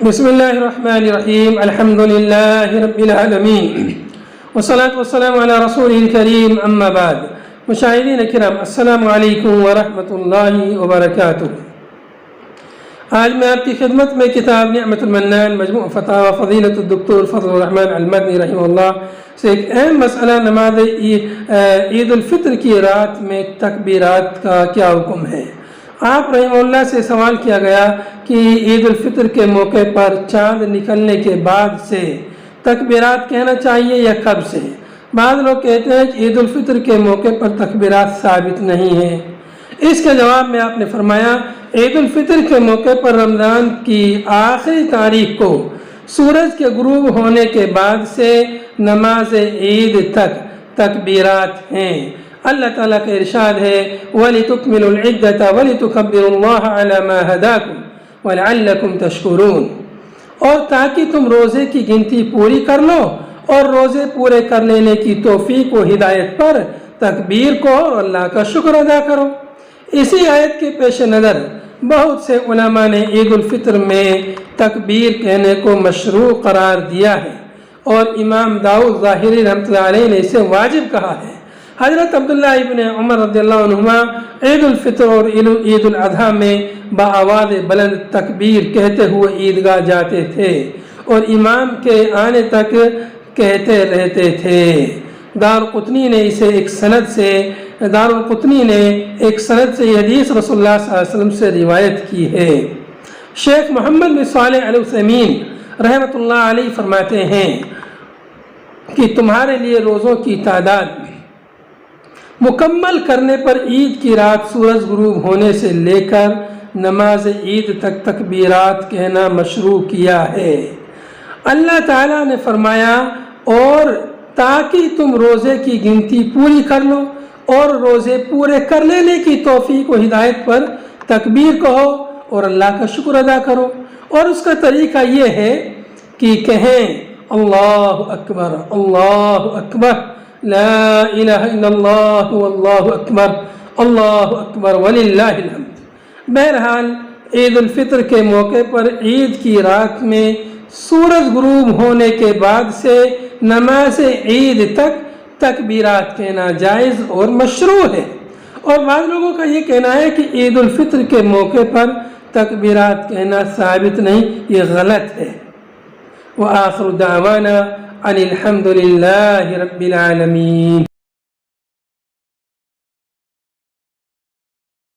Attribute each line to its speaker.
Speaker 1: بسم اللہ الرحمن الرحیم الحمد للہ رب العالمین والصلاة والسلام علی رسول کریم اما بعد. مشاہدین کرام، السلام علیکم ورحمۃ اللہ وبرکاتہ. آج میں آپ کی خدمت میں کتاب نعمت المنان مجموع فتاوی فضیلۃ الدکتور فضل الرحمن المدنی رحمہ اللہ سے ایک اہم مسئلہ نماز عید الفطر کی رات میں تکبیرات کا کیا حکم ہے. آپ رحمہ اللہ سے سوال کیا گیا کہ عید الفطر کے موقع پر چاند نکلنے کے بعد سے تکبیرات کہنا چاہیے یا کب سے؟ بعض لوگ کہتے ہیں کہ عید الفطر کے موقع پر تکبیرات ثابت نہیں ہیں. اس کے جواب میں آپ نے فرمایا، عید الفطر کے موقع پر رمضان کی آخری تاریخ کو سورج کے غروب ہونے کے بعد سے نماز عید تک تکبیرات ہیں. اللہ تعالیٰ کا ارشاد ہے وَلِتُكْمِلُوا الْعِدَّةَ وَلِتُكَبِّرُوا اللَّهَ عَلَى مَا هَدَاكُمْ وَلَعَلَّكُمْ تَشْكُرُونَ، اور تاکہ تم روزے کی گنتی پوری کر لو اور روزے پورے کر لینے کی توفیق و ہدایت پر تکبیر کو اور اللہ کا شکر ادا کرو. اسی آیت کے پیش نظر بہت سے علماء نے عید الفطر میں تکبیر کہنے کو مشروع قرار دیا ہے، اور امام داؤد ظاہری رحمۃ اللہ علیہ نے اسے واجب کہا ہے. حضرت عبداللہ ابن عمر رضی اللہ عنہما عید الفطر اور عید الاضحیٰ میں بآواز بلند تکبیر کہتے ہوئے عیدگاہ جاتے تھے اور امام کے آنے تک کہتے رہتے تھے. دارقطنی نے ایک سند سے یہ حدیث رسول اللہ صلی اللہ علیہ وسلم سے روایت کی ہے. شیخ محمد بن صالح العثیمین رحمۃ اللہ علیہ فرماتے ہیں کہ تمہارے لیے روزوں کی تعداد مکمل کرنے پر عید کی رات سورج غروب ہونے سے لے کر نماز عید تک تکبیرات کہنا مشروع کیا ہے. اللہ تعالیٰ نے فرمایا، اور تاکہ تم روزے کی گنتی پوری کر لو اور روزے پورے کر لینے کی توفیق و ہدایت پر تکبیر کہو اور اللہ کا شکر ادا کرو. اور اس کا طریقہ یہ ہے کہ کہیں اللہ اکبر اللہ اکبر لا الہ الا اللہ واللہ اکبر اللہ اکبر وللہ الحمد. بہرحال عید الفطر کے موقع پر عید کی رات میں سورج غروب ہونے کے بعد سے نماز عید تک تکبیرات کہنا جائز اور مشروع ہے. اور بعض لوگوں کا یہ کہنا ہے کہ عید الفطر کے موقع پر تکبیرات کہنا ثابت نہیں، یہ غلط ہے. وآخر دعوانا ان الحمد للہ رب العالمین.